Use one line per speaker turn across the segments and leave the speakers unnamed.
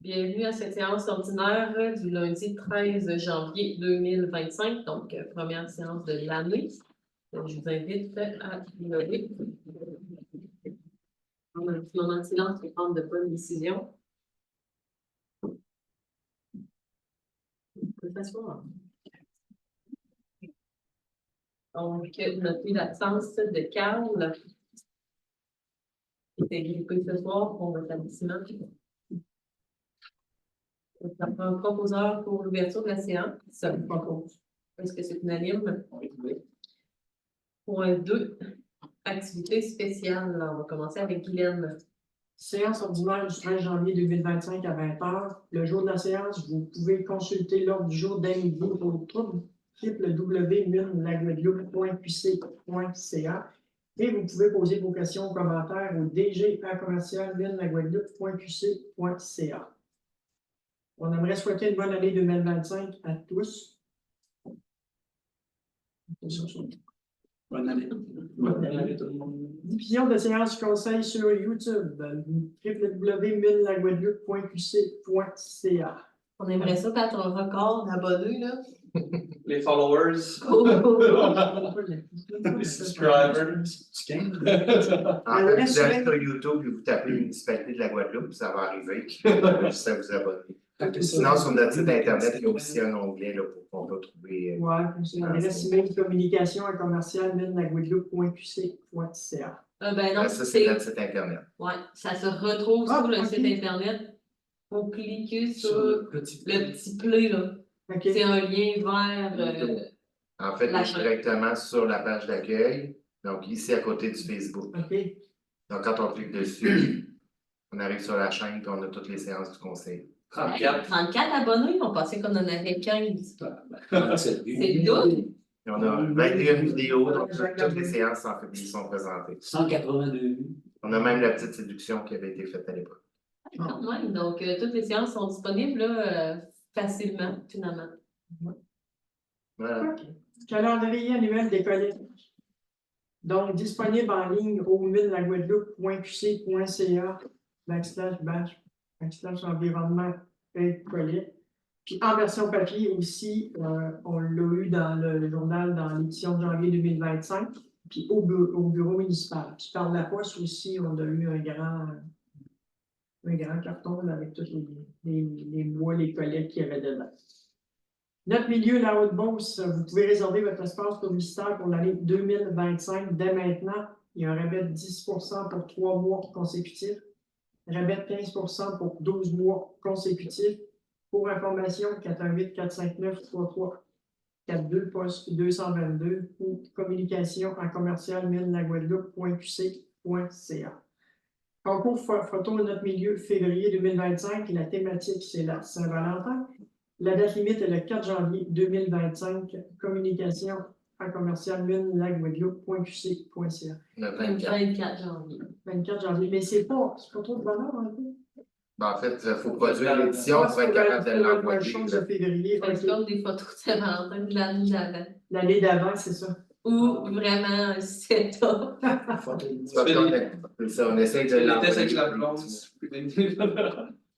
Bienvenue à cette séance ordinaire du lundi 13 janvier 2025, donc première séance de l'année. Je vous invite à vous lever. Prendre un petit moment de silence pour prendre de bonnes décisions. Vous pouvez s'asseoir. Donc, notez l'absence de Carl, qui était grippé ce soir pour rétablissement. Ça prend un proposeur pour l'ouverture de la séance. Ça vous propose. Est-ce que c'est unanime? Oui. Point 2, activité spéciale. On va commencer avec Guylaine.
Séance ordinaire du 13 janvier 2025 à 20h. Le jour de la séance, vous pouvez consulter l'ordre du jour dès midi au www.minlaguadeloupe.qc.ca et vous pouvez poser vos questions ou commentaires au dg@minlaguadeloupe.qc.ca. On aimerait souhaiter une bonne année 2025 à tous.
Bonne année. Bonne année tout le monde.
Diffusion de séance du conseil sur YouTube, www.minlaguadeloupe.qc.ca.
On aimerait ça battre un record d'abonnés, là.
Les followers. Les subscribers.
Vous allez sur YouTube et vous tapez Municipalité de la Guadeloupe, ça va arriver. Ça vous abonne. Sinon, sur notre site Internet, il y a aussi un onglet là, pour qu'on peut trouver.
Oui, c'est l'adresse email communication@minlaguadeloupe.qc.ca.
Ben non,
Ça, c'est notre site Internet.
Oui, ça se retrouve sur le site Internet. Vous cliquez sur le petit play, là.
Okay.
C'est un lien vers.
En fait, il est directement sur la page d'accueil, donc ici à côté du Facebook.
Okay.
Donc, quand on clique dessus, on arrive sur la chaîne et on a toutes les séances du conseil.
34 abonnés, on pensait qu'on en avait 15. C'est tout.
Et on a 21 vidéos, donc toutes les séances sont présentées.
182 vues.
On a même la petite séduction qui avait été faite à l'époque.
Quand même, donc toutes les séances sont disponibles là, facilement, finalement.
Voilà.
Okay. Calendrier annuel des collectes. Donc, disponible en ligne au minlaguadeloupe.qc.ca/environnement et collecte. Puis en version papier aussi, on l'a eu dans le journal dans l'édition de janvier 2025, puis au bureau municipal. Puis par la poste aussi, on a eu un grand carton là, avec tous les mois, les collectes qu'il y avait dedans. Notre milieu, la Haute-Beauce, vous pouvez réserver votre espace publicitaire pour l'année 2025 dès maintenant. Il y a un rabais de 10% pour 3 mois consécutifs, rabais de 15% pour 12 mois consécutifs. Pour information, 418-459-3342, poste 222 ou communication en commercial minlaguadeloupe.qc.ca. Concours photo de notre milieu février 2025 et la thématique, c'est la Saint-Valentin. La date limite est le 4 janvier 2025. Communication en commercial minlaguadeloupe.qc.ca.
Le
24 janvier.
24 janvier, mais c'est pas trop de valeur un peu.
Ben, en fait, il faut produire l'édition pour être capable de l'envoyer.
De février.
C'est comme des photos de Saint-Valentin de l'année d'avant.
L'année d'avant, c'est ça.
Ou vraiment un setup.
On essaie de
l'envoyer avec la blonde.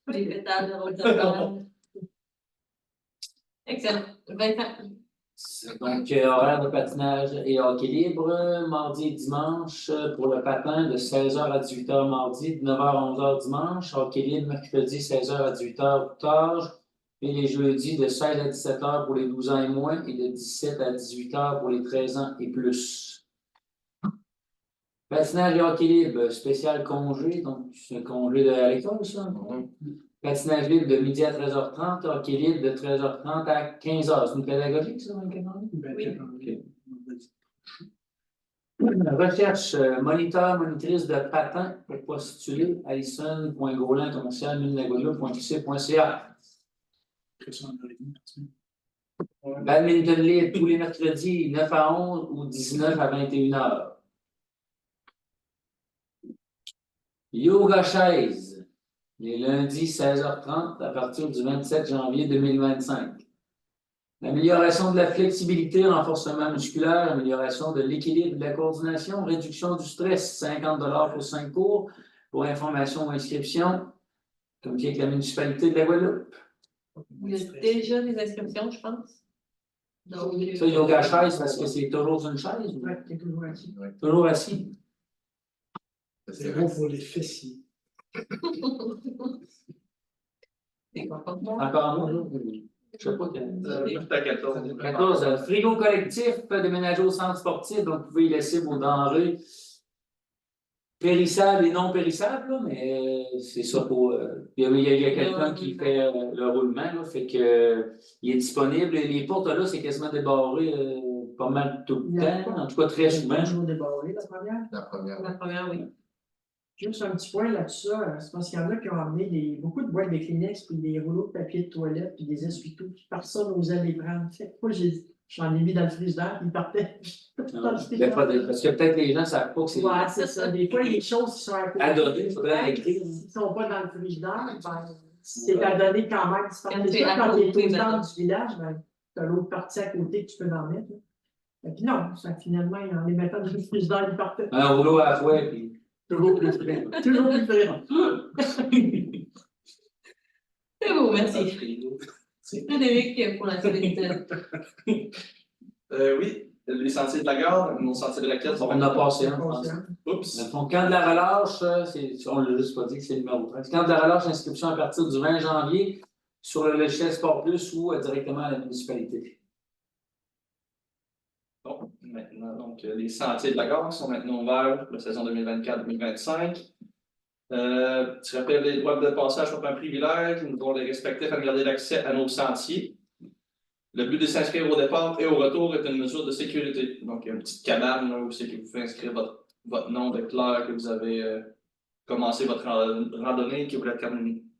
Les pétales de rose. Excellent. 20 ans.
Donc, horaire de patinage et hockey libre, mardi et dimanche pour le patin de 16h à 18h mardi, de 9h à 11h dimanche, hockey libre mercredi 16h à 18h tout âge, et les jeudis de 16 à 17h pour les 12 ans et moins et de 17 à 18h pour les 13 ans et plus. Patinage et hockey libre, spécial congé, donc c'est un congé à l'école, ça? Patinage libre de midi à 13h30, hockey libre de 13h30 à 15h. C'est une pédagogique, ça, dans le calendrier?
Oui.
Recherche, moniteur, monitrice de patin pour postuler, alison.gaulin@minlaguadeloupe.qc.ca. Badminton libre tous les mercredis 9 à 11 ou 19 à 21h. Yoga chaise, les lundis 16h30 à partir du 27 janvier 2025. L'amélioration de la flexibilité, renforcement musculaire, amélioration de l'équilibre, de la coordination, réduction du stress, 50$ pour 5 cours. Pour information ou inscription, Comme qui est avec la municipalité de la Guadeloupe.
Il y a déjà des inscriptions, je pense. Donc,
Ça, yoga chaise, parce que c'est toujours une chaise. Ou...
Ouais, t'es toujours assis.
Toujours assis.
C'est bon pour les fessiers.
c'est quoi comme ça?
Encore moins. Je sais pas.
Juste à 14.
14, frigo collectif déménagé au centre sportif, donc vous pouvez y laisser vos denrées périssables et non périssables, là, mais c'est ça pour. Il y a quelqu'un qui fait le roulement, là, fait que il est disponible. Les portes là, c'est quasiment débarré pas mal tout le temps, en tout cas très souvent.
Toujours débarré, la première.
La première.
La première, oui.
Juste un petit point là-dessus, c'est parce qu'il y en a qui ont amené beaucoup de boîtes de Kleenex, puis des rouleaux de papier de toilette, puis des essuie-tout, puis personne n'osait les prendre. Fait que moi, j'en ai mis dans le frigidaire, puis ils partaient.
Non, parce que peut-être les gens ne savent pas que c'est.
Ouais, c'est ça. Des fois, les choses qui sont à côté.
À donner, il faudrait l'écrire.
S'ils ne sont pas dans le frigidaire, ben, c'est à donner quand même. C'est
Quand
sûr,
c'est à
quand il est
côté,
au centre
maintenant.
du village, ben, tu as l'autre partie à côté que tu peux en mettre. Et puis non, ça, finalement, en les mettant dans le frigidaire, ils partaient.
Un rouleau à la fois, puis.
Toujours plus frais. Toujours plus frais.
C'est beau, merci. Frédéric, pour la suite.
Oui, les sentiers de la gare, nos sentiers de la quête sont
On a passé un, je pense.
Oups.
Dans le fond, camp de la relâche, on ne l'a juste pas dit que c'est le numéro 13. Camp de la relâche, inscription à partir du 20 janvier sur le logiciel Sport Plus ou directement à la municipalité.
Bon, maintenant, donc, les sentiers de la gare sont maintenant ouverts pour la saison 2024-2025. Tu rappelles les droits de passage sont un privilège. Nous devons les respecter afin de garder l'accès à nos sentiers. Le but de s'inscrire au départ et au retour est une mesure de sécurité. Donc, il y a une petite cabane là, où c'est que vous pouvez inscrire votre nom de clair que vous avez commencé votre randonnée et que vous l'avez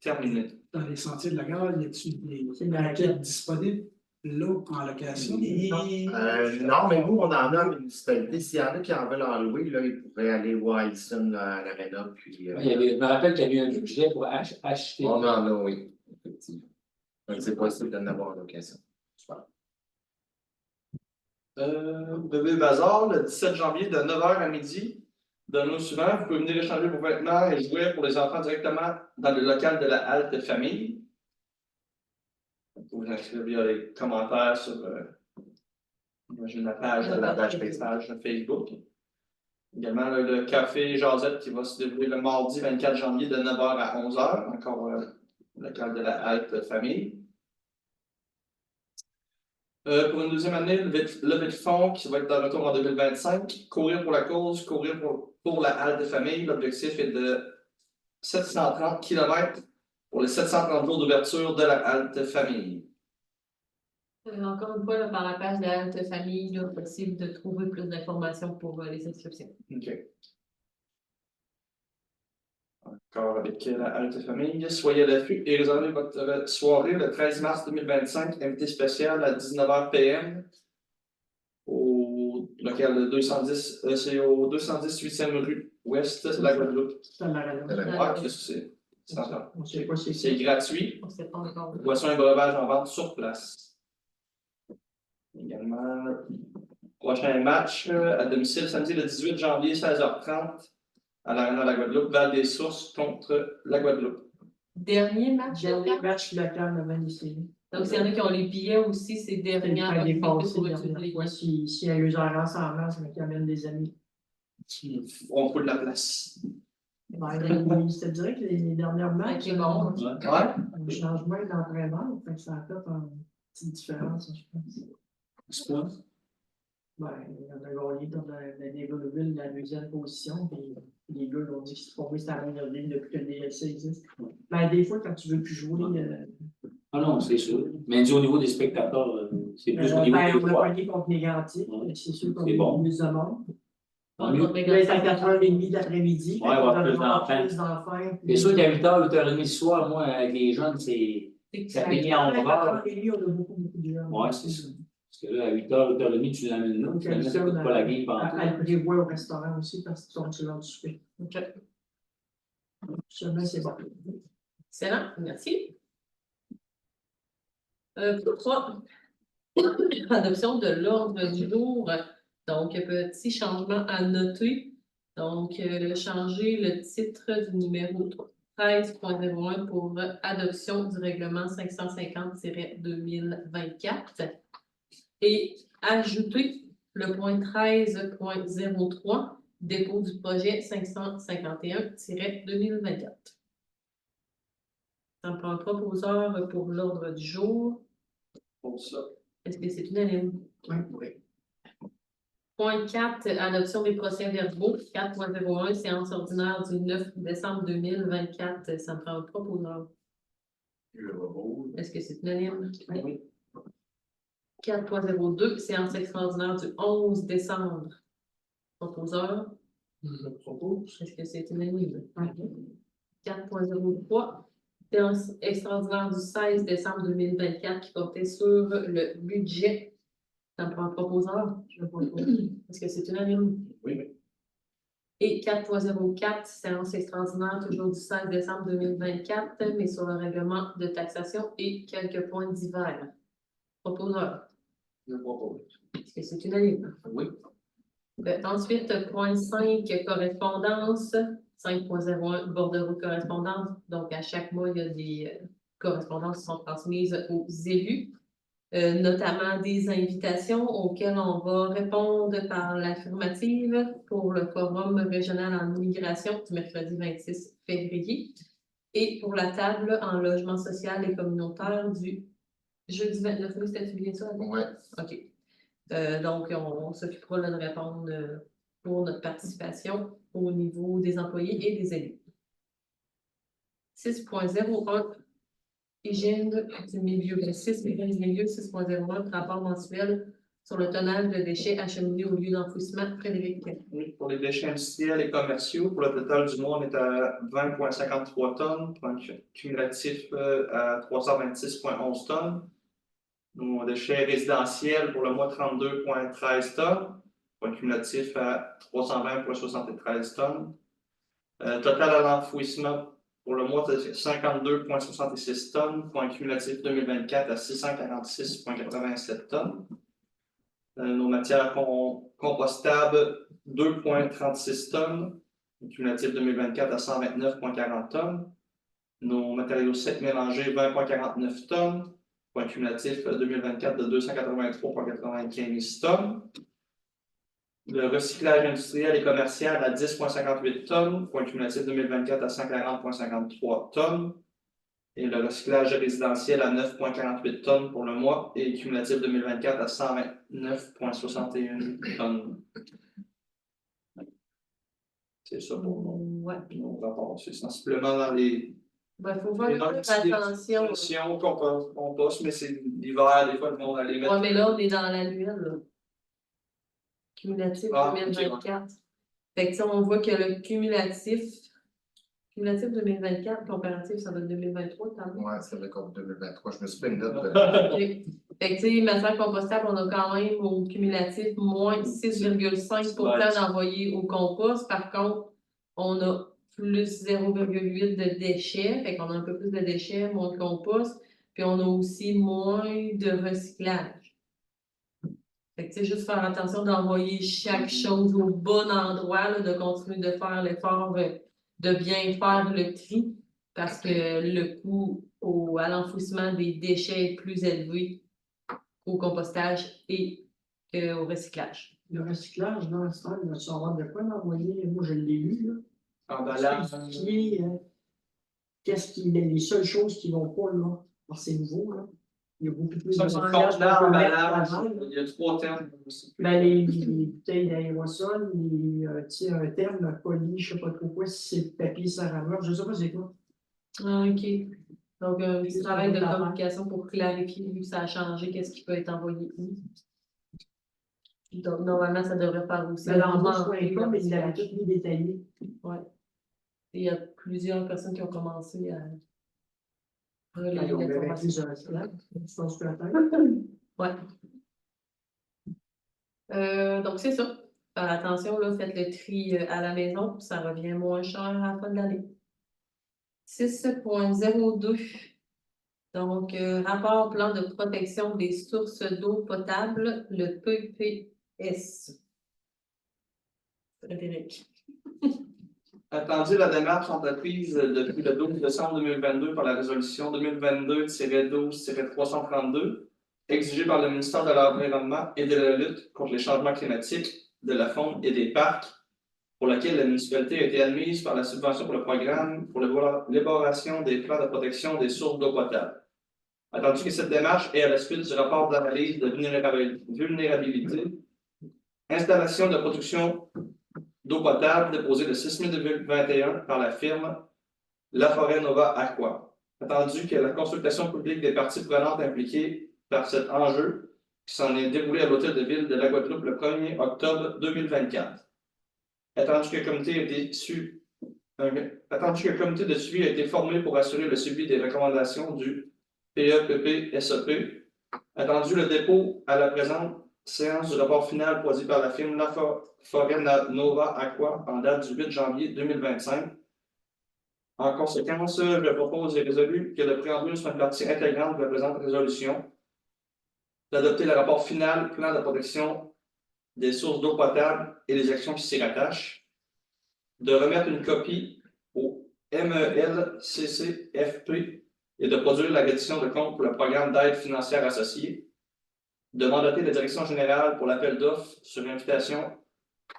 terminé.
Dans les sentiers de la gare, y a-t-il
C'est
des
la
raquettes disponibles là en location?
Non, mais nous, on en a à la municipalité. S'il y en a qui en veulent en louer, là, ils pourraient aller voir Wilson à l'Arena. Puis,
Je me rappelle qu'il y avait un budget pour acheter.
on en a, oui, effectivement. Donc, c'est possible d'en avoir en location.
Bébé Bazar, le 17 janvier de 9h à midi. De nos suivants, vous pouvez venir échanger vos vêtements et jouer pour les enfants directement dans le local de la halte famille. Vous pouvez vous inscrire via les commentaires sur la page Facebook. Également, le café Jazette qui va se dérouler le mardi 24 janvier de 9h à 11h, encore le local de la halte famille. Pour une deuxième année, levée de fonds qui va être de retour en 2025. Courir pour la cause, courir pour la halte de famille. L'objectif est de 730 km pour les 730 jours d'ouverture de la halte de famille.
Encore une fois, là, par la page de la halte famille, il est possible de trouver plus d'informations pour les inscriptions.
OK. Encore avec la halte famille. Soyez à l'affût et réservez votre soirée le 13 mars 2025, invité spécial à 19h PM au local 210, c'est au 210 8e rue Ouest, la Guadeloupe.
C'est à l'Arena.
Ah, qu'est-ce que c'est?
On ne sait pas si
C'est gratuit.
On ne sait pas encore.
Boisson et breuvage en vente sur place. Également, prochain match à domicile samedi le 18 janvier, 16h30. À l'Arena de la Guadeloupe, Val-des-Sources contre la Guadeloupe.
Dernier match.
dernier match local de Manicini.
Donc, s'il y en a qui ont les billets aussi, c'est dernière
des passes,
pour
c'est
utiliser
dernière
les
fois.
billets.
Si y a eu un rassemblement, c'est qui amène des amis.
On fout de la place.
Ben, je te dirais que les dernières matchs,
C'est bon.
Ouais.
le changement d'entraîneur, fait que ça a fait une petite différence, je pense.
C'est pas?
Ben, on a gagné dans des gars de ville la deuxième position, puis les gars ont dit qu'ils se sont mis à la première ligne depuis que le DLC existe. Ben, des fois, quand tu veux plus jouer,
Ah non, c'est sûr. Mais au niveau des spectateurs, c'est plus au niveau
ben,
des
on a
fois.
gagné contre les garanties,
Ouais.
c'est sûr qu'on
C'est
a
bon.
plus de monde.
Tant mieux.
Là, c'est à 4h30 de l'après-midi.
Ouais, on va plus
d'enfants.
C'est sûr qu'à 8h, 8h30 le soir, moi, avec les jeunes, ça finit à 11h.
À 4h30, on a beaucoup de jeunes.
Ouais, c'est ça. Parce que là, à 8h, 8h30, tu l'amènes là. Finalement, ça coûte pas la game pendant
Elle prévoit au restaurant aussi parce qu'ils sont sur l'heure du souper.
OK.
Seulement, c'est bon.
Excellent, merci. Pour 3, adoption de l'ordre du jour. Donc, petit changement à noter. Donc, changer le titre du numéro 13.01 pour adoption du règlement 550-2024 et ajouter le point 13.03, dépôt du projet 551-2024. Ça me prend un proposeur pour l'ordre du jour.
Pour ça.
Est-ce que c'est unanime?
Oui.
Point 4, adoption des procès-verbaux. 4.01, séance ordinaire du 9 décembre 2024. Ça me prend un proposeur. Est-ce que c'est unanime?
Oui.
4.02, séance extraordinaire du 11 décembre. Proposeur.
Je propose.
Est-ce que c'est unanime? 4.03, séance extraordinaire du 16 décembre 2024 qui portait sur le budget. Ça me prend un proposeur. Je le propose. Est-ce que c'est unanime?
Oui.
Et 4.04, séance extraordinaire toujours du 16 décembre 2024, mais sur le règlement de taxation et quelques points divers. Proposeur.
Je propose.
Est-ce que c'est unanime?
Oui.
Ensuite, point 5, correspondance. 5.01, bordereau de correspondance. Donc, à chaque mois, il y a des correspondances qui sont transmises aux élus, notamment des invitations auxquelles on va répondre par l'affirmative pour le forum régional en immigration du mercredi 26 février et pour la table en logement social et communautaire du jeudi 29 mai. C'était-tu bien ça?
Ouais.
OK. Donc, on s'occupera de répondre pour notre participation au niveau des employés et des élus. 6.01, hygiène du milieu. 6, hygiène du milieu, 6.01, rapport mensuel sur le tonnage de déchets acheminés au lieu d'enfouissement. Frédéric.
Oui, pour les déchets industriels et commerciaux, pour le total du mois, on est à 20,53 tonnes, pour un cumulatif à 326,11 tonnes. Nos déchets résidentiels pour le mois, 32,13 tonnes, pour un cumulatif à 320,73 tonnes. Total à l'enfouissement pour le mois, c'est 52,66 tonnes, pour un cumulatif 2024 à 646,87 tonnes. Nos matières compostables, 2,36 tonnes, cumulatif 2024 à 129,40 tonnes. Nos matériaux secs mélangés, 20,49 tonnes, pour un cumulatif 2024 de 283,95 tonnes. Le recyclage industriel et commercial à 10,58 tonnes, pour un cumulatif 2024 à 140,53 tonnes. Et le recyclage résidentiel à 9,48 tonnes pour le mois et cumulatif 2024 à 129,61 tonnes. C'est ça pour nos rapports. C'est sensiblement dans les.
Il faut faire attention.
On passe, mais c'est l'hiver, des fois, le monde allait mettre.
Oui, mais là, on est dans l'annuel. Cumulatif 2024. Okay. Fait que on voit que le cumulatif 2024, comparatif, ça va être 2023, quand même.
Oui, c'est vrai comme 2023. Je me suis fait une note.
Okay. Fait que, tu sais, matière compostable, on a quand même au cumulatif moins 6,5% d'envoyés au compost. Par contre, on a plus 0,8 de déchets. Fait qu'on a un peu plus de déchets, moins de compost. Puis on a aussi moins de recyclage. Fait que, tu sais, juste faire attention d'envoyer chaque chose au bon endroit, là, de continuer de faire l'effort de bien faire le tri parce que le coût à l'enfouissement des déchets est plus élevé au compostage et au recyclage.
Le recyclage, dans le stade, il va savoir de quoi l'envoyer. Moi, je l'ai lu, là.
Emballage.
Qu'est-ce qui est les seules choses qui ne vont pas, là? Alors, c'est nouveau, là. Il y a beaucoup plus
Ça,
de
c'est
recyclage
contenant,
qu'on peut mettre
emballage.
là-dedans, là.
Il y a 3 termes.
Ben, les bouteilles d'aérosol, un terme poli, je ne sais pas trop quoi, si c'est papier céramique, je ne sais pas c'est quoi.
Ah, OK. Donc, un petit travail de communication pour clarifier, vu que ça a changé, qu'est-ce qui peut être envoyé où. Donc, normalement, ça devrait faire aussi.
Mais l'embauche.com, mais il avait tout mis détaillé.
Oui. Il y a plusieurs personnes qui ont commencé à
relayer l'information.
Ouais. Donc, c'est ça. Faire attention, là, faites le tri à la maison, ça revient moins cher à la fin de l'année. 6.02. Donc, rapport plan de protection des sources d'eau potable, le PPS. Frédéric.
Attendu la démarche entreprise depuis le 12 décembre 2022 par la résolution 2022-12-332, exigée par le ministère de l'Environnement et de la lutte contre les changements climatiques, de la faune et des parcs, pour laquelle la municipalité a été admise par la subvention pour le programme pour l'élaboration des plans de protection des sources d'eau potable. Attendu que cette démarche est à la suite du rapport d'analyse de vulnérabilité, installation de production d'eau potable déposée le 6 mai 2021 par la firme La Forêt Nova Aqua. Attendu que la consultation publique des parties prenantes impliquées par cet enjeu, qui s'en est déroulée à l'hôtel de ville de la Guadeloupe le 1er octobre 2024. Attendu que le comité de suivi a été formé pour assurer le suivi des recommandations du PEPP-SEP. Attendu le dépôt à la présente séance du rapport final produit par la firme La Forêt Nova Aqua en date du 8 janvier 2025. En conséquence, je propose et résolu que le préambule soit une partie intégrante de la présente résolution, d'adopter le rapport final, plan de protection des sources d'eau potable et les actions qui s'y rattachent, de remettre une copie au MELCCFP et de produire la reddition de compte pour le programme d'aide financière associé, de mandater la direction générale pour l'appel d'offres sur invitation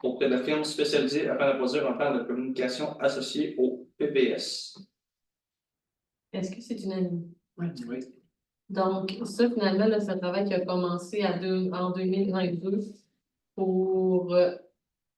auprès de firmes spécialisées afin de produire un plan de communication associé au PPS.
Est-ce que c'est unanime?
Oui.
Donc, ça, finalement, là, c'est un travail qui a commencé en 2022 pour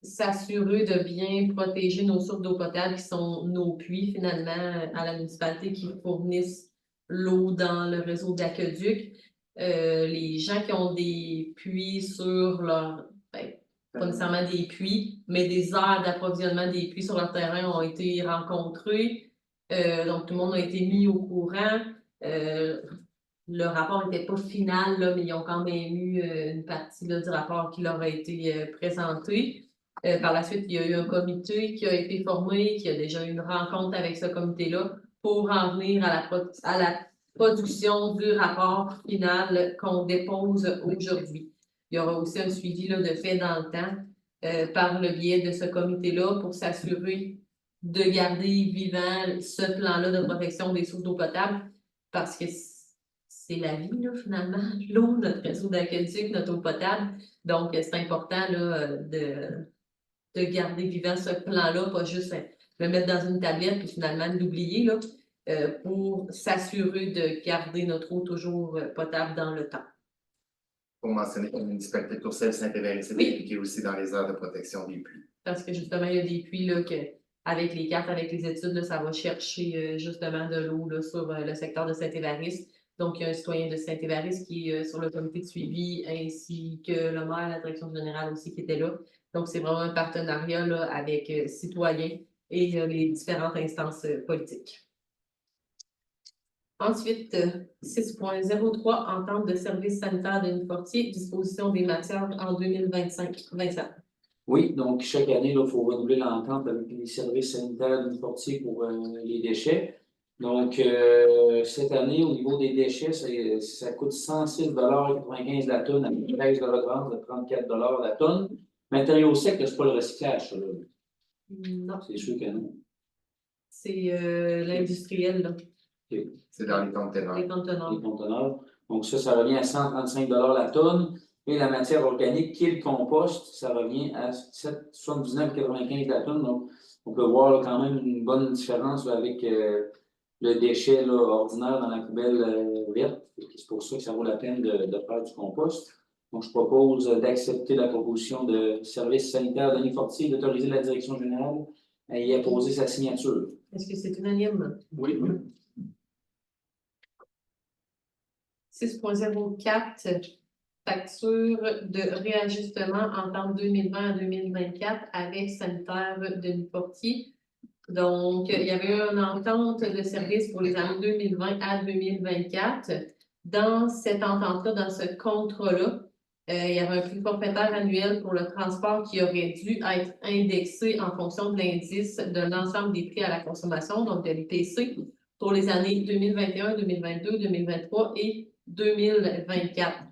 s'assurer de bien protéger nos sources d'eau potable qui sont nos puits, finalement, à la municipalité qui fournissent l'eau dans le réseau d'aqueduc. Les gens qui ont des puits sur leur... pas nécessairement des puits, mais des aires d'approvisionnement des puits sur leur terrain ont été rencontrés. Donc, tout le monde a été mis au courant. Le rapport n'était pas final, là, mais ils ont quand même eu une partie là, du rapport qui leur a été présenté. Par la suite, il y a eu un comité qui a été formé, qui a déjà eu une rencontre avec ce comité-là pour en venir à la production du rapport final qu'on dépose aujourd'hui. Il y aura aussi un suivi là, de fait dans le temps par le biais de ce comité-là pour s'assurer de garder vivant ce plan-là de protection des sources d'eau potable parce que c'est la vie, là, finalement, l'eau, notre réseau d'aqueduc, notre eau potable. Donc, c'est important là, de garder vivant ce plan-là, pas juste le mettre dans une tablette puis finalement l'oublier là, pour s'assurer de garder notre eau toujours potable dans le temps.
Pour mentionner que la municipalité de Courcelles-Saint-Évarice est impliquée aussi dans les aires de protection des puits.
Parce que justement, il y a des puits là, que, avec les cartes, avec les études, là, ça va chercher justement de l'eau là, sur le secteur de Saint-Évarice. Donc, il y a un citoyen de Saint-Évarice qui est sur le comité de suivi, ainsi que le maire, la direction générale aussi qui était là. Donc, c'est vraiment un partenariat là, avec citoyens et les différentes instances politiques. Ensuite, 6.03, entente de service sanitaire de Fortier, disposition des matières en 2025. Vincent.
Oui, donc chaque année, il faut renouveler l'entente avec les services sanitaires de Fortier pour les déchets. Donc, cette année, au niveau des déchets, ça coûte 106,95 la tonne avec une baisse de redevance de 34 la tonne. Matériaux secs, c'est pas le recyclage, ça, là.
Non.
C'est sûr que non.
C'est l'industriel, là.
Okay. C'est dans les conteneurs.
Les conteneurs.
Les conteneurs. Donc, ça revient à 135 la tonne. Et la matière organique, qui est le compost, ça revient à 79,95 la tonne. Donc, on peut voir là, quand même une bonne différence là, avec le déchet là, ordinaire dans la poubelle verte. C'est pour ça que ça vaut la peine de faire du compost. Donc, je propose d'accepter la proposition de service sanitaire Denis Fortier d'autoriser la direction générale à y apposer sa signature.
Est-ce que c'est unanime?
Oui.
6.04, facture de réajustement entre 2020 à 2024 avec sanitaire Denis Fortier. Donc, il y avait une entente de service pour les années 2020 à 2024. Dans cette entente-là, dans ce contrat-là, il y avait un prix forfaitaire annuel pour le transport qui aurait dû être indexé en fonction de l'indice de l'ensemble des prix à la consommation, donc de l'IPC, pour les années 2021, 2022, 2023 et 2024.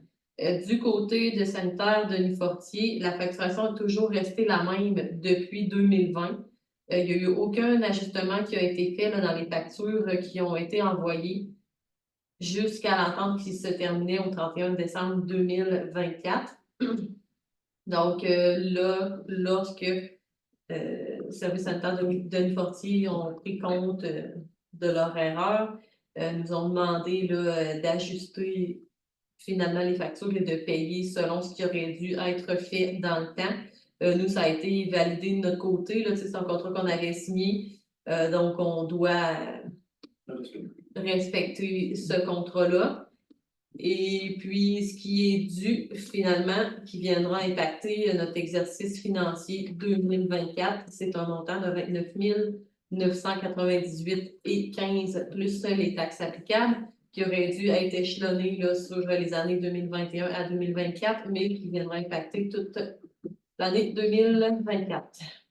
Du côté de sanitaire Denis Fortier, la facturation a toujours resté la même depuis 2020. Il n'y a eu aucun ajustement qui a été fait là, dans les factures qui ont été envoyées jusqu'à l'entente qui se terminait au 31 décembre 2024. Donc là, lorsque le service sanitaire de Denis Fortier ont pris compte de leur erreur, nous ont demandé d'ajuster finalement les factures et de payer selon ce qui aurait dû être fait dans le temps. Nous, ça a été validé de notre côté, là, c'est un contrat qu'on avait signé, donc on doit respecter ce contrat-là. Et puis, ce qui est dû finalement, qui viendra impacter notre exercice financier 2024, c'est un montant de 29 998,15 plus les taxes applicables, qui aurait dû être échelonné là, sur les années 2021 à 2024, mais qui viendra impacter toute l'année 2024.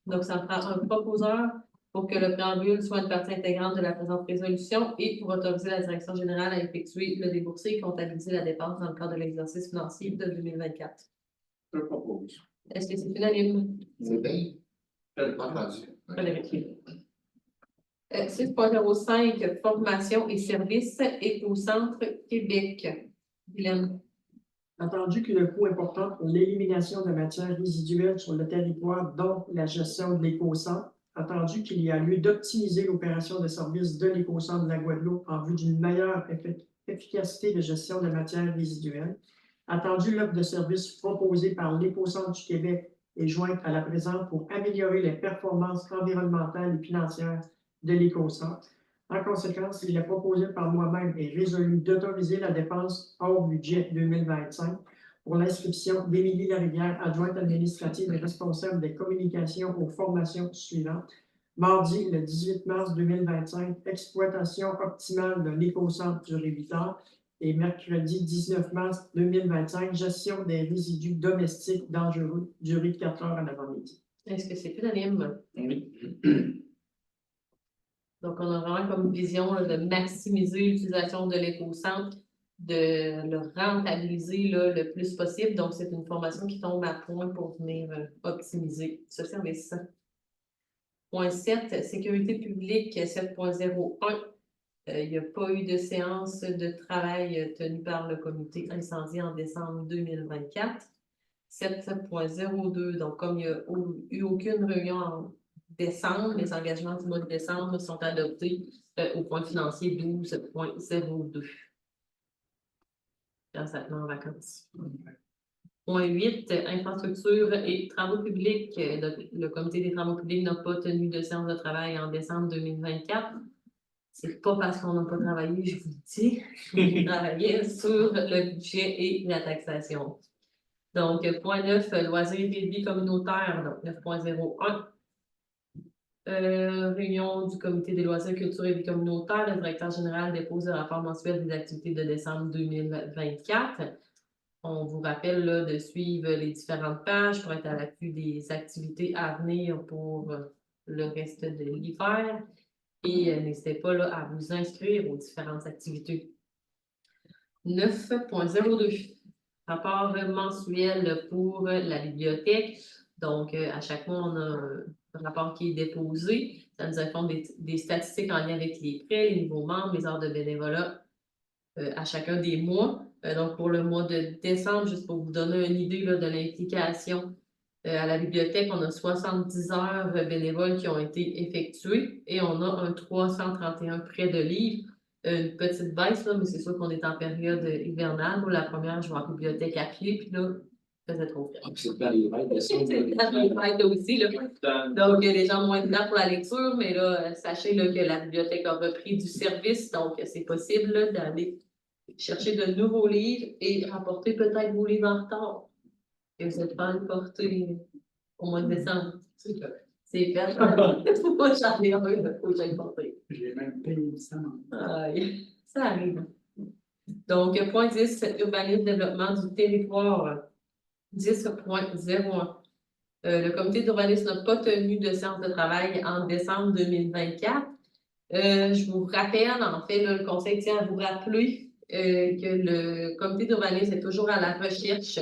Donc, ça prend un proposeur pour que le préambule soit une partie intégrante de la présente résolution et pour autoriser la direction générale à effectuer le déboursé et comptabiliser la dépense dans le cadre de l'exercice financier de 2024.
Je propose.
Est-ce que c'est unanime?
C'est bien.
Fred.
Pas entendu.
Frédéric. 6.05, formation et services Écocentre Québec. Guylaine.
Entendu que le coût important pour l'élimination de matières résiduelles sur le territoire, dont la gestion de l'écocentre, entendu qu'il y a lieu d'optimiser l'opération de service de l'écocentre de la Guadeloupe en vue d'une meilleure efficacité de gestion de matières résiduelles, attendu l'offre de service proposée par l'Écocentre du Québec est jointe à la présente pour améliorer les performances environnementales et financières de l'écocentre. En conséquence, il est proposé par moi-même et résolu d'autoriser la dépense hors budget 2025 pour l'inscription d'Émilie Larivière, adjointe administrative et responsable des communications aux formations suivantes. Mardi, le 18 mars 2025, exploitation optimale de l'écocentre du Réviteur. Et mercredi 19 mars 2025, gestion des résidus domestiques dangereux, durée de 4 heures à l'avant-midi.
Est-ce que c'est unanime?
Oui.
Donc, on a vraiment comme vision là, de maximiser l'utilisation de l'écocentre, de le rentabiliser là, le plus possible. Donc, c'est une formation qui tombe à point pour venir optimiser ce service. Point 7, sécurité publique 7.01. Il n'y a pas eu de séance de travail tenue par le comité incendie en décembre 2024. 7.02, donc comme il n'y a eu aucune réunion en décembre, les engagements du mois de décembre sont adoptés au point financier 12.02. Quand ça te met en vacances. Point 8, infrastructure et travaux publics. Le comité des travaux publics n'a pas tenu de séance de travail en décembre 2024. C'est pas parce qu'on n'a pas travaillé, je vous le dis. On travaillait sur le budget et la taxation. Donc, point 9, loisirs et vie communautaire, donc 9.01. Réunion du comité des loisirs, culture et vie communautaire. Le directeur général dépose le rapport mensuel des activités de décembre 2024. On vous rappelle là, de suivre les différentes pages pour être à l'affût des activités à venir pour le reste de l'hiver. Et n'hésitez pas là, à vous inscrire aux différentes activités. 9.02. Rapport mensuel pour la bibliothèque. Donc, à chaque mois, on a un rapport qui est déposé. Ça nous informe des statistiques en lien avec les prêts, les nouveaux membres, les heures de bénévolat à chacun des mois. Donc, pour le mois de décembre, juste pour vous donner une idée là, de l'implication à la bibliothèque, on a 70 heures bénévoles qui ont été effectuées et on a un 331 prêts de livres. Une petite baisse, là, mais c'est sûr qu'on est en période hivernale. Moi, la première, je vais en bibliothèque à pied, puis là, il faisait trop frais.
C'est pas les fêtes,
C'est les fêtes aussi, là. Donc, les gens ont moins de temps pour la lecture, mais là, sachez là, que la bibliothèque a repris du service, donc c'est possible là, d'aller chercher de nouveaux livres et rapporter peut-être vos livres en retard. Et vous n'êtes pas porté au mois de décembre. C'est fait. Moi, j'en ai un, il faut que j'aille porter.
J'ai même payé ça.
Aïe, ça arrive. Donc, point 10, urbanisme, développement du territoire. 10.01. Le comité d'urbanisme n'a pas tenu de séance de travail en décembre 2024. Je vous rappelle, en fait, là, le conseil tient à vous rappeler que le comité d'urbanisme est toujours à la recherche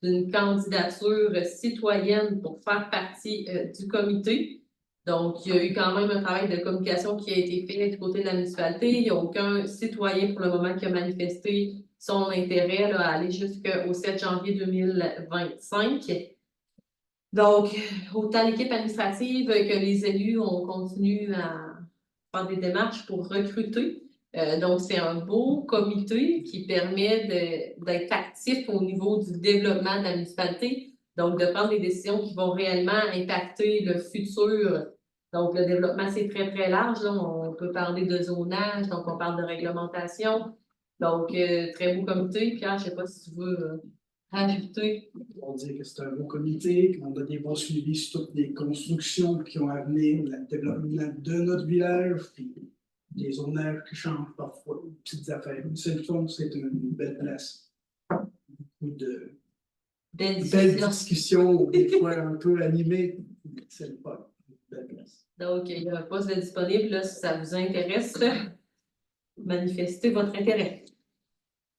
d'une candidature citoyenne pour faire partie du comité. Donc, il y a eu quand même un travail de communication qui a été fait du côté de la municipalité. Il n'y a aucun citoyen pour le moment qui a manifesté son intérêt là, à aller jusqu'au 7 janvier 2025. Donc, autant l'équipe administrative que les élus, on continue à faire des démarches pour recruter. Donc, c'est un beau comité qui permet d'être actif au niveau du développement de la municipalité. Donc, de prendre des décisions qui vont réellement impacter le futur. Donc, le développement, c'est très, très large. Là. On peut parler de zonage, donc on parle de réglementation. Donc, très beau comité. Pierre, je ne sais pas si tu veux rajouter.
On dit que c'est un bon comité, qu'on a des bons suivis sur toutes les constructions qui ont à venir, le développement de notre village, puis des zonages qui changent parfois, des petites affaires. C'est le fond, c'est une belle place. Beaucoup de
Belle
belles
discussion.
discussions, des fois un peu animées. C'est le fun. Belle place.
Donc, il y a un poste de disponible. Là, si ça vous intéresse, manifestez votre intérêt.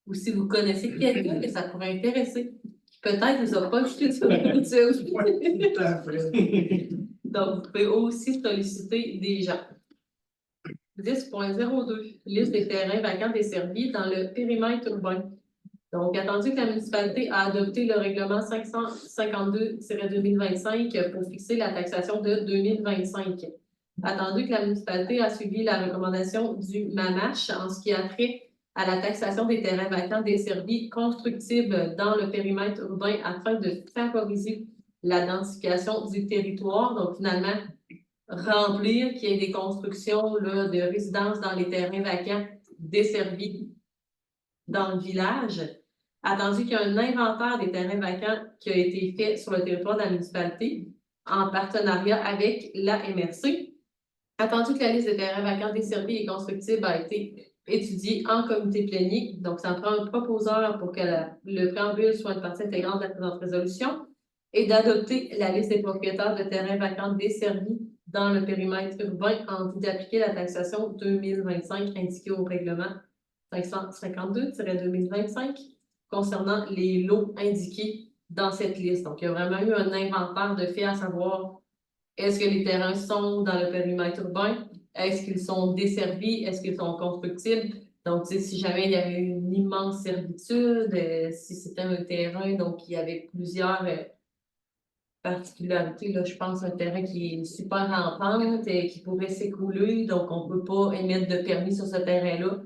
Ou si vous connaissez quelqu'un que ça pourrait intéresser, qui peut-être ne vous a pas ajouté sur YouTube.
Ouais, tout à fait.
Donc, vous pouvez aussi solliciter des gens. 10.02, liste des terrains vacants desservis dans le périmètre urbain. Donc, attendu que la municipalité a adopté le règlement 552-2025 pour fixer la taxation de 2025. Attendu que la municipalité a suivi la recommandation du MAMACH en ce qui a trait à la taxation des terrains vacants desservis constructibles dans le périmètre urbain afin de favoriser la densification du territoire. Donc, finalement, remplir qu'il y ait des constructions là, de résidences dans les terrains vacants desservis dans le village. Attendu qu'il y a un inventaire des terrains vacants qui a été fait sur le territoire de la municipalité en partenariat avec la MRC. Attendu que la liste des terrains vacants desservis et constructibles a été étudiée en comité plénier. Donc, ça prend un proposeur pour que le préambule soit une partie intégrante de la présente résolution et d'adopter la liste des propriétaires de terrains vacants desservis dans le périmètre urbain en vue d'appliquer la taxation 2025 indiquée au règlement 552-2025 concernant les lots indiqués dans cette liste. Donc, il y a vraiment eu un inventaire de faits à savoir est-ce que les terrains sont dans le périmètre urbain? Est-ce qu'ils sont desservis? Est-ce qu'ils sont constructibles? Donc, si jamais il y avait une immense servitude, si c'était un terrain, donc il y avait plusieurs particularités, là, je pense un terrain qui est super en pente et qui pourrait s'écouler, donc on ne peut pas émettre de permis sur ce terrain-là.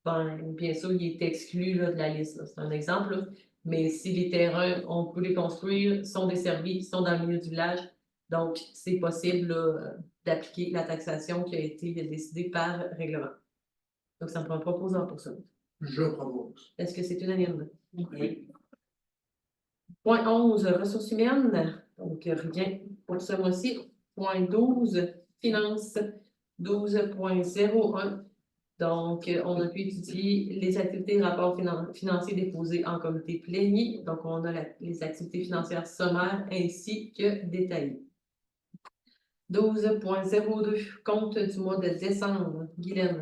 Ben, bien sûr, il est exclu là, de la liste. C'est un exemple. Là. Mais si les terrains, on peut les construire, sont desservis, sont dans le milieu du village, donc c'est possible d'appliquer la taxation qui a été décidée par règlement. Donc, ça me prend un proposeur pour ça.
Je propose.
Est-ce que c'est unanime?
Oui.
Point 11, ressources humaines. Donc, rien pour ce mois-ci. Point 12, finances. 12.01. Donc, on a pu étudier les activités et rapports financiers déposés en comité plénier. Donc, on a les activités financières sommaires ainsi que détaillées. 12.02, compte du mois de décembre. Guylaine.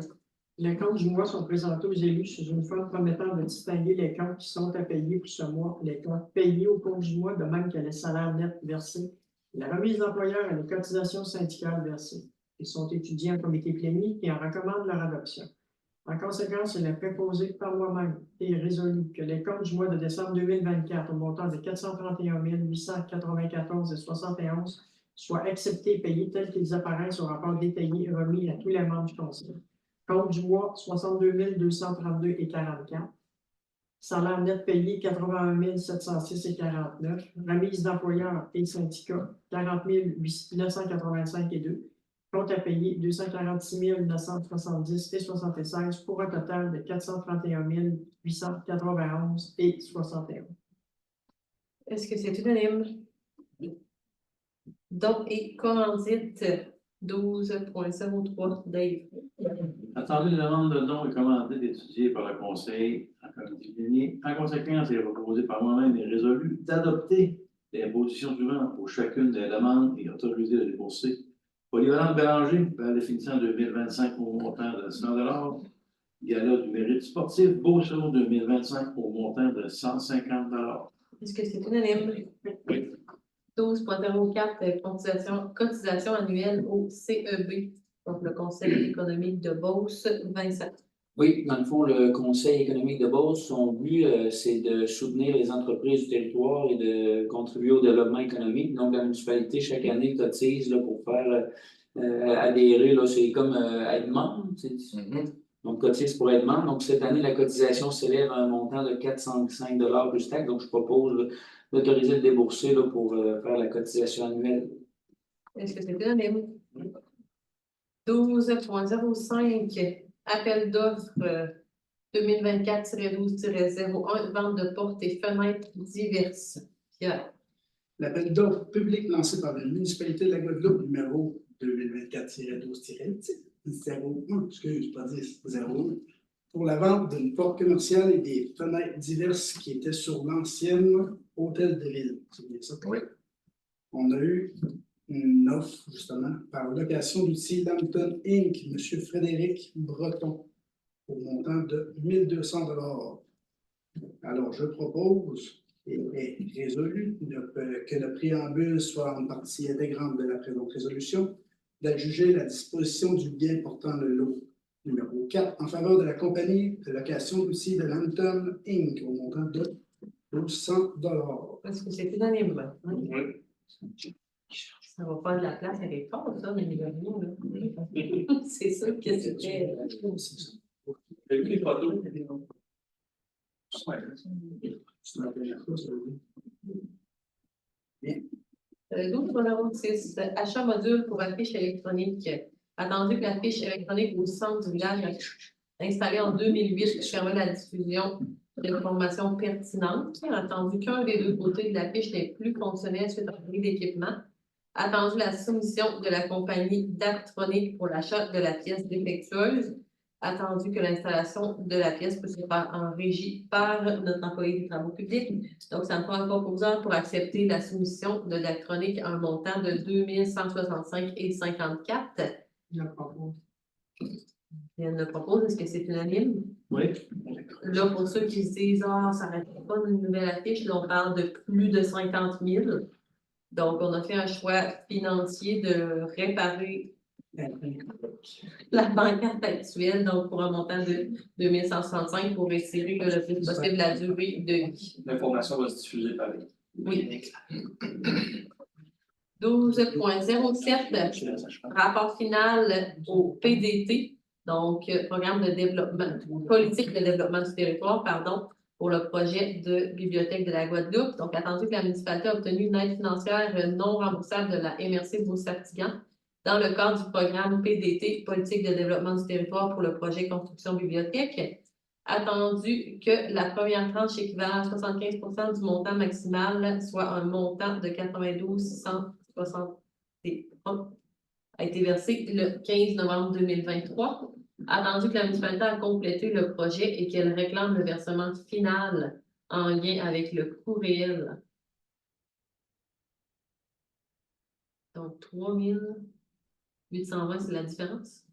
Les comptes du mois sont présentés aux élus sous une forme permettant de distinguer les comptes qui sont à payer pour ce mois, les comptes payés au cours du mois, de même que les salaires nets versés, la remise d'employeurs et les cotisations syndicales versées. Ils sont étudiés en comité plénier et en recommande leur adoption. En conséquence, il est proposé par moi-même et résolu que les comptes du mois de décembre 2024 au montant de 431 894,71 soient acceptés et payés tels qu'ils apparaissent au rapport détaillé remis à tous les membres du conseil. Compte du mois, 62 232,44. Salaire net payé, 81 706,49. Remise d'employeurs et syndicats, 40 985,2. Compte à payer, 246 970,76 pour un total de 431 891,71.
Est-ce que c'est unanime? Donc, et commandite 12.03, Dave.
Attendu la demande de dons et commandite étudiée par le Conseil en comité plénier. En conséquence, il est proposé par moi-même et résolu d'adopter les positions suivantes pour chacune des demandes et autoriser de débourser. Polyvalente Bélanger, par définition 2025 au montant de 100 $. Gala du mérite sportif, Beauceau 2025 au montant de 150 $.
Est-ce que c'est unanime?
Oui.
12.04, cotisation annuelle au CEB, donc le Conseil économique de Beauce, Vincent.
Oui, dans le fond, le Conseil économique de Beauce, son but, c'est de soutenir les entreprises du territoire et de contribuer au développement économique. Donc, la municipalité, chaque année, cotise là, pour faire adhérer, là, c'est comme aide-membre. Donc, cotise pour aide-membre. Donc, cette année, la cotisation s'élève à un montant de 405 $ plus taxe. Donc, je propose d'autoriser le débourser là, pour faire la cotisation annuelle.
Est-ce que c'est unanime? 12.05, appel d'offres 2024-12-01, vente de portes et fenêtres diverses. Pierre.
L'appel d'offres public lancé par la municipalité de la Guadeloupe, numéro 2024-12-01, excuse, pas 10, 01, pour la vente d'une porte commerciale et des fenêtres diverses qui étaient sur l'ancienne hôtel de ville. C'est bien ça?
Oui.
On a eu une offre, justement, par location d'outils Lampton Inc., M. Frédéric Breton, au montant de 1 200 $. Alors, je propose, et est résolu, que le préambule soit en partie intégrante de la présente résolution, d'adjuger la disposition du bien portant le lot numéro 4 en faveur de la compagnie de location d'outils de Lampton Inc. au montant de 1200 $.
Est-ce que c'est unanime?
Oui.
Ça va pas de la place, elle est forte, ça, mais il y a rien, là. C'est sûr que c'était.
J'ai vu les photos.
C'est la première fois, ça veut dire.
12.06, achat module pour affiche électronique. Attendu que l'affiche électronique au centre du village installée en 2008 permet la diffusion d'informations pertinentes. Attendu qu'un des deux côtés de l'affiche n'est plus fonctionnel suite à un bris d'équipement. Attendu la soumission de la compagnie Daktronic pour l'achat de la pièce défectueuse. Attendu que l'installation de la pièce peut se faire en régie par notre employé des travaux publics. Donc, ça me prend un proposeur pour accepter la soumission de Daktronic à un montant de 2165,54 $.
Je propose.
Elle le propose. Est-ce que c'est unanime?
Oui.
Là, pour ceux qui se disent, ah, ça n'arrête pas d'une nouvelle affiche, là, on parle de plus de 50 000. Donc, on a fait un choix financier de réparer la banquette actuelle, donc pour un montant de 2165 pour étirer le plus possible la durée de vie.
L'information va se diffuser pareil.
Oui. 12.07, rapport final au PDT, donc programme de développement, politique de développement du territoire, pardon, pour le projet de bibliothèque de la Guadeloupe. Donc, attendu que la municipalité a obtenu une aide financière non remboursable de la MRC Beauce-Sartigan dans le cadre du programme PDT, politique de développement du territoire pour le projet construction bibliothèque. Attendu que la première tranche équivalent à 75% du montant maximal, soit un montant de 92 661, a été versé le 15 novembre 2023. Attendu que la municipalité a complété le projet et qu'elle réclame le versement final en lien avec le coût réel. Donc, 3820, c'est la différence?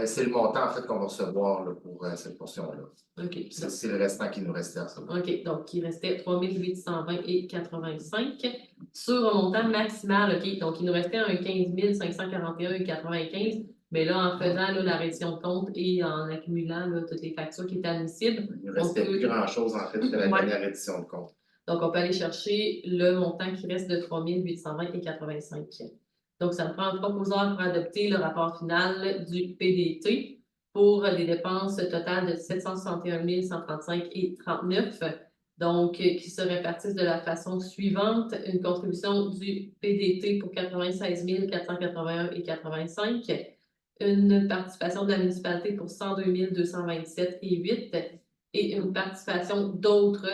C'est le montant, en fait, qu'on va recevoir là, pour cette portion-là.
OK.
C'est le restant qui nous restait à recevoir.
OK, donc il restait 3820,85 sur un montant maximal, OK. Donc, il nous restait un 15 541,95, mais là, en faisant là, la reddition de compte et en accumulant là, toutes les factures qui étaient admissibles.
Il ne restait plus grand-chose, en fait, de la dernière édition de compte.
Donc, on peut aller chercher le montant qui reste de 3820,85. Donc, ça me prend un proposeur pour adopter le rapport final du PDT pour des dépenses totales de 761 135,39. Donc, qui se répartissent de la façon suivante. Une contribution du PDT pour 96 481,85. Une participation de la municipalité pour 102 227,8. Et une participation d'autres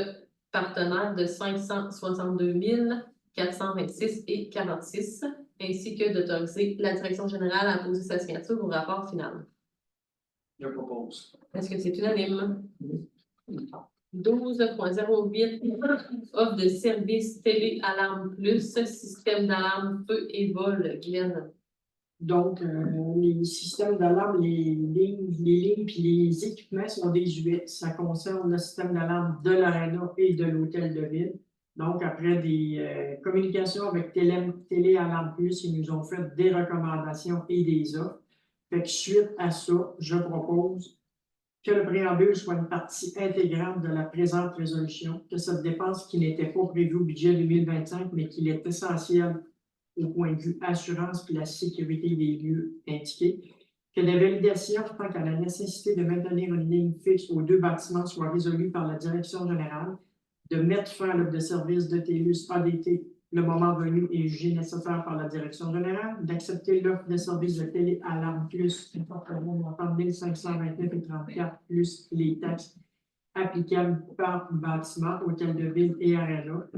partenaires de 562 426,46, ainsi que d'autoriser la direction générale à poser sa signature au rapport final.
Je propose.
Est-ce que c'est unanime? 12.08, offre de service télé alarme plus, système d'alarme feu et vol, Guylaine.
Donc, les systèmes d'alarme, les lignes puis les équipements sont désuets. Ça concerne le système d'alarme de l'aréna et de l'hôtel de ville. Donc, après des communications avec Télé Alarme Plus, ils nous ont fait des recommandations et des offres. Fait que suite à ça, je propose que le préambule soit une partie intégrante de la présente résolution, que cette dépense qui n'était pas prévue au budget 2025, mais qui est essentielle au point de vue assurance et la sécurité des lieux indiqués, que la validation quant à la nécessité de maintenir une ligne fixe aux 2 bâtiments soit résolue par la direction générale, de mettre fin à l'offre de service de TELUS ADT le moment venu et jugé nécessaire par la direction générale, d'accepter l'offre de service de Télé Alarme Plus, importement montant 1529,34 plus les taxes applicables par bâtiment, hôtel de ville et arena.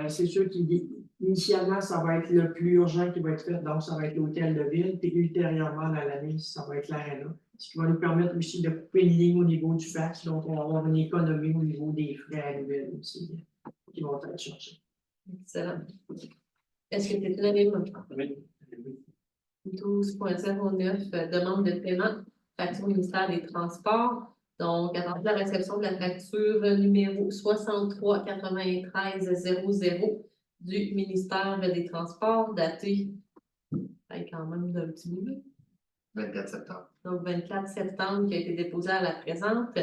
C'est sûr qu'initialement, ça va être le plus urgent qui va être fait, donc ça va être l'hôtel de ville, puis ultérieurement, dans l'année, ça va être l'arena. Ce qui va nous permettre aussi de couper une ligne au niveau du fax, donc on va avoir une économie au niveau des frais annuels aussi, qui vont être chargés.
Excellent. Est-ce que c'est unanime?
Oui.
12.09, demande de paiement, facture ministère des Transports. Donc, attendez la réception de la facture numéro 639300 du ministère des Transports, datée quand même d'un petit bout.
24 septembre.
Donc, 24 septembre, qui a été déposée à la présente.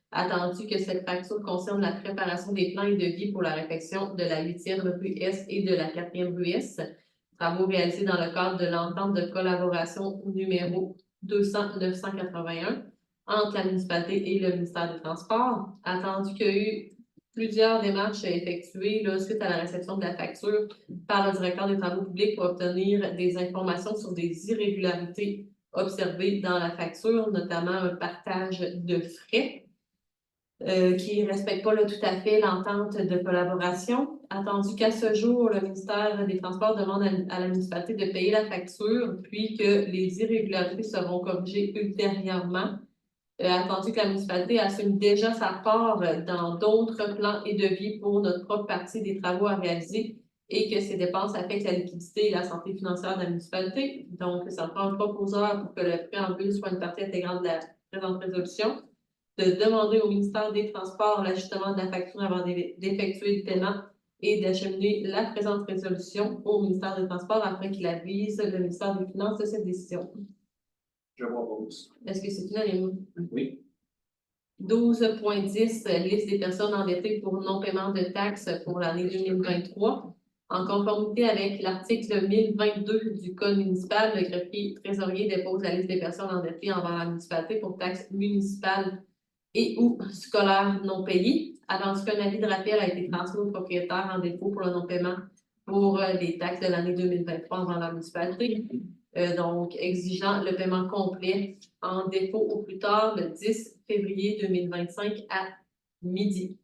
Attendu que cette facture concerne la préparation des plans et devis pour la réfection de la 8e rue Est et de la 4e rue Est. Travaux réalisés dans le cadre de l'entente de collaboration numéro 200-981 entre la municipalité et le ministère des Transports. Attendu qu'il y a eu plusieurs démarches effectuées là, suite à la réception de la facture par le directeur des travaux publics pour obtenir des informations sur des irrégularités observées dans la facture, notamment un partage de frais. Qui ne respecte pas là, tout à fait l'entente de collaboration. Attendu qu'à ce jour, le ministère des Transports demande à la municipalité de payer la facture, puis que les irrégularités seront corrigées ultérieurement. Attendu que la municipalité assume déjà sa part dans d'autres plans et devis pour notre propre partie des travaux à réaliser et que ces dépenses affectent la liquidité et la santé financière de la municipalité. Donc, ça prend un proposeur pour que le préambule soit une partie intégrante de la présente résolution, de demander au ministère des Transports l'ajustement de la facture avant d'effectuer le paiement et d'acheminer la présente résolution au ministère des Transports afin qu'il avise le ministère des Finances de cette décision.
Je propose.
Est-ce que c'est unanime?
Oui.
12.10, liste des personnes endettées pour non-paiement de taxes pour l'année 2023. En conformité avec l'article 1022 du Code municipal, le greffier trésorier dépose la liste des personnes endettées envers la municipalité pour taxes municipales et ou scolaires non payées. Attendu qu'un avis de rappel a été transmis au propriétaire en défaut pour le non-paiement pour les taxes de l'année 2023 envers la municipalité. Donc, exigeant le paiement complet en défaut au plus tard le 10 février 2025 à midi.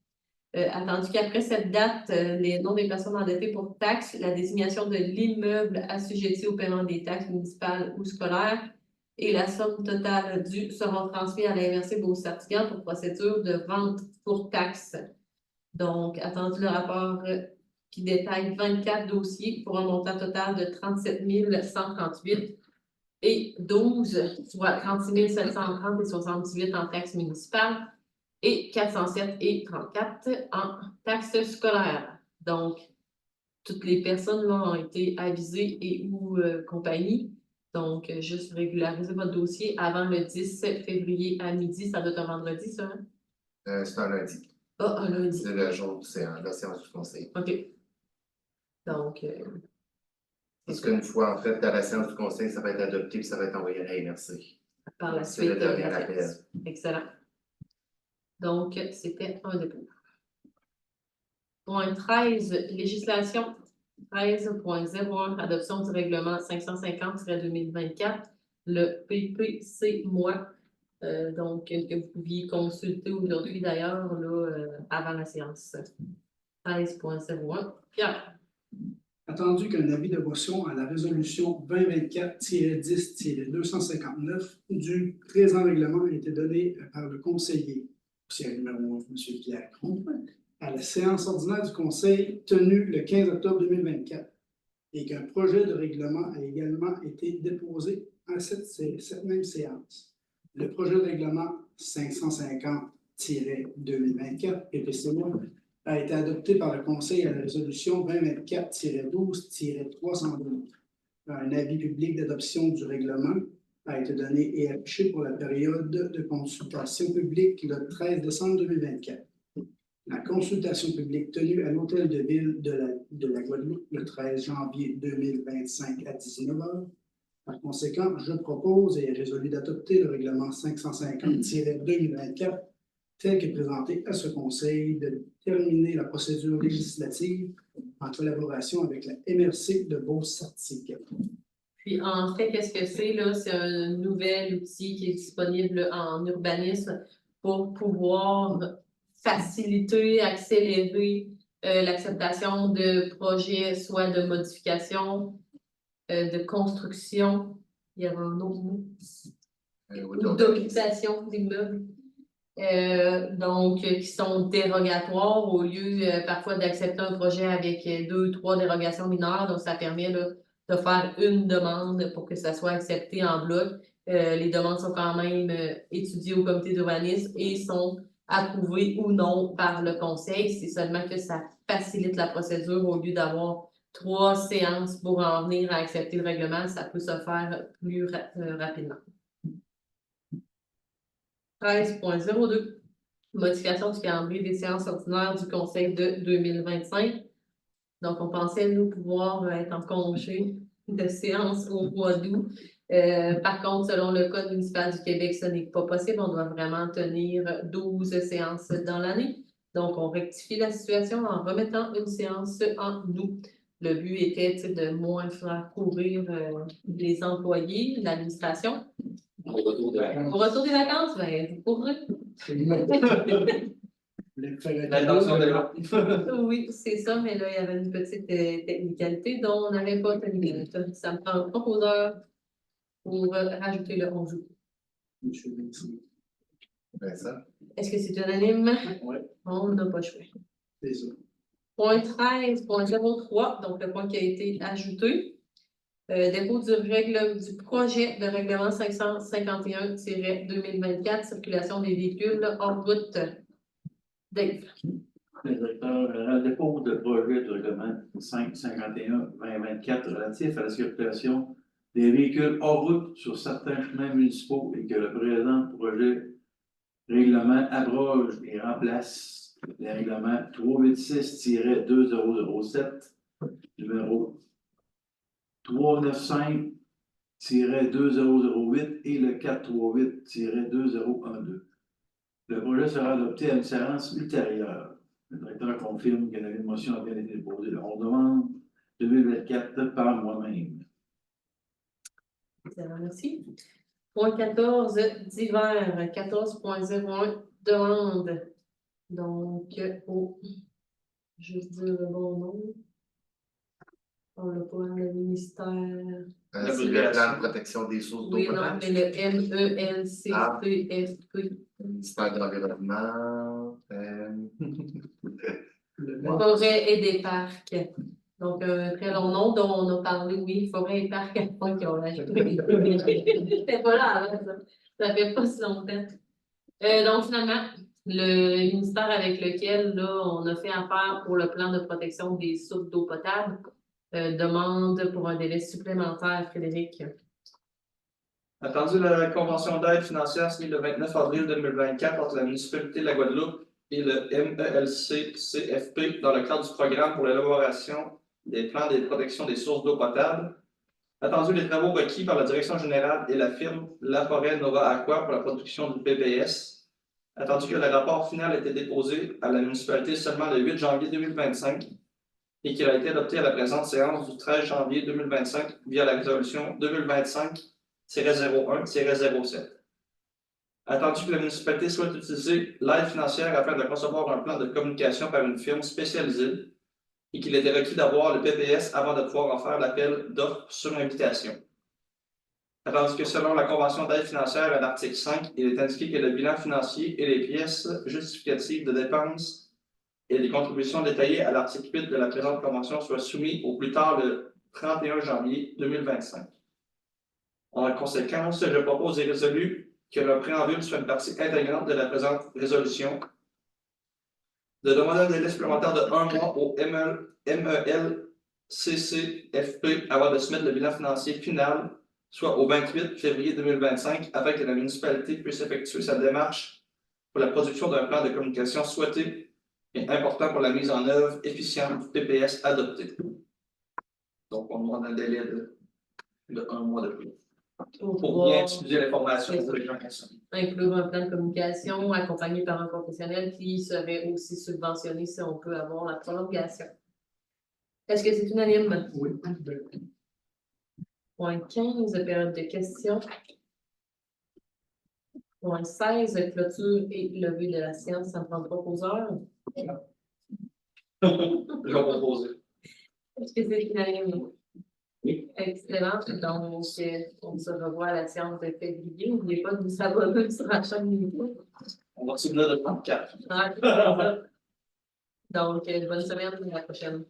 Attendu qu'après cette date, les noms des personnes endettées pour taxes, la désignation de l'immeuble assujetti au paiement des taxes municipales ou scolaires et la somme totale due seront transmis à la MRC Beauce-Sartiguan pour procédure de vente pour taxes. Donc, attendu le rapport qui détaille 24 dossiers pour un montant total de 37 138 et 12, soit 36 730 et 78 en taxes municipales et 407 et 34 en taxes scolaires. Donc, toutes les personnes là ont été avisées et ou compagnie. Donc, juste régulariser votre dossier avant le 10 février à midi. Ça doit être un vendredi, ça? Hein?
C'est un lundi.
Ah, un lundi.
C'est le jour de la séance du conseil.
OK. Donc,
parce qu'une fois, en fait, dans la séance du conseil, ça va être adopté et ça va être envoyé à la MRC.
Par la
C'est
suite.
le dernier appel.
Excellent. Donc, c'était un dépôt. Point 13, législation 13.01, adoption du règlement 550-2024, le PPC-MOI, donc que vous pouviez consulter aujourd'hui d'ailleurs avant la séance. 13.01. Pierre.
Attendu qu'un avis de motion à la résolution 2024-10-259 du présent règlement a été donné par le conseiller, c'est numéro 1, M. Pierre Comte, à la séance ordinaire du conseil tenue le 15 octobre 2024 et qu'un projet de règlement a également été déposé à cette même séance. Le projet de règlement 550-2024 PPC-MOI a été adopté par le Conseil à la résolution 2024-12-312. Un avis public d'adoption du règlement a été donné et affiché pour la période de consultation publique le 13 décembre 2024. La consultation publique tenue à l'Hôtel de Ville de la Guadeloupe le 13 janvier 2025 à 19 h. Par conséquent, je propose et résolu d'adopter le règlement 550-2024 tel que présenté à ce Conseil, de terminer la procédure législative en collaboration avec la MRC de Beauce-Sartigues.
Puis en fait, qu'est-ce que c'est là? C'est un nouvel outil qui est disponible en urbanisme pour pouvoir faciliter, accélérer l'acceptation de projets, soit de modification, de construction, il y avait un autre mot, ou d'occupation d'immeubles. Donc, qui sont dérogatoires au lieu parfois d'accepter un projet avec 2 ou 3 dérogations mineures. Donc, ça permet là, de faire une demande pour que ça soit accepté en bloc. Les demandes sont quand même étudiées au comité d'urbanisme et sont approuvées ou non par le conseil. C'est seulement que ça facilite la procédure au lieu d'avoir 3 séances pour en venir à accepter le règlement. Ça peut se faire plus rapidement. 13.02. Modification du calendrier des séances ordinaires du Conseil de 2025. Donc, on pensait, nous, pouvoir être en congé de séance au mois d'août. Par contre, selon le Code municipal du Québec, ce n'est pas possible. On doit vraiment tenir 12 séances dans l'année. Donc, on rectifie la situation en remettant une séance en août. Le but était de moins faire courir les employés, l'administration.
Au retour de vacances.
Au retour des vacances, ben, vous pourrez.
L'intention de là.
Oui, c'est ça, mais là, il y avait une petite technicalité dont on n'avait pas tenu compte. Ça me prend un proposeur pour rajouter le 11 août.
Vincent?
Est-ce que c'est unanime?
Oui.
On n'a pas choisi.
C'est ça.
Point 13.03, donc le point qui a été ajouté. Dépôt du projet de règlement 551-2024, circulation des véhicules hors route. Dave.
Le directeur, dépôt de projet de règlement 551-2024 relatif à la circulation des véhicules hors route sur certains chemins municipaux et que le présent projet règlement abroge et remplace les règlements 386-2007, numéro 395-2008 et le 438-2012. Le projet sera adopté à une séance ultérieure. Le directeur confirme que la motion a bien été déposée le 11 novembre 2024 par moi-même.
Merci. Point 14, divers. 14.01, demande. Donc, je veux dire le bon nom. On l'a pas, le ministère.
C'est le plan de protection des sources d'eau
Oui, non,
potable.
mais le MELCPFP.
Ministère de l'Environnement.
Forêt et des parcs. Donc, un très long nom dont on a parlé, oui, forêt et parcs, à point qui ont ajouté. C'était pas là avant, ça. Ça fait pas si longtemps. Donc, finalement, le ministère avec lequel là, on a fait affaire pour le plan de protection des sources d'eau potable demande pour un délai supplémentaire, Frédéric.
Attendu la convention d'aide financière signée le 29 avril 2024 entre la municipalité de la Guadeloupe et le MELC-CFP dans le cadre du programme pour l'élaboration des plans de protection des sources d'eau potable. Attendu les travaux requis par la direction générale et la firme La Forêt Nova Aqua pour la production du PPS. Attendu que le rapport final ait été déposé à la municipalité seulement le 8 janvier 2025 et qu'il a été adopté à la présente séance du 13 janvier 2025 via la résolution 2025-01-07. Attendu que la municipalité souhaite utiliser l'aide financière afin de concevoir un plan de communication par une firme spécialisée et qu'il était requis d'avoir le PPS avant de pouvoir en faire l'appel d'offres sur invitation. Attendu que selon la convention d'aide financière à l'article 5, il est indiqué que le bilan financier et les pièces justificatives de dépenses et les contributions détaillées à l'article 8 de la présente convention soient soumis au plus tard le 31 janvier 2025. En conséquence, je propose et résolu que le préambule soit une partie intégrante de la présente résolution de demander un délai supplémentaire de 1 mois au MELCCFP avant de soumettre le bilan financier final, soit au 28 février 2025, afin que la municipalité puisse effectuer sa démarche pour la production d'un plan de communication souhaité et important pour la mise en œuvre efficiente du PPS adopté. Donc, on demande un délai de 1 mois de plus pour bien utiliser l'information pour les gens qui sont.
Inclure un plan de communication accompagné par un professionnel qui serait aussi subventionné si on peut avoir la prolongation. Est-ce que c'est unanime?
Oui.
Point 15, période de questions. Point 16, clôture et levée de la séance, ça me prend 3 heures.
Je vais proposer.
Est-ce que c'est unanime?
Oui.
Excellent. Donc, on se revoit à la séance de février. N'oubliez pas de vous abonner sur la chaîne YouTube.
On va se souvenir de 34.
Donc, bonne semaine, à la prochaine.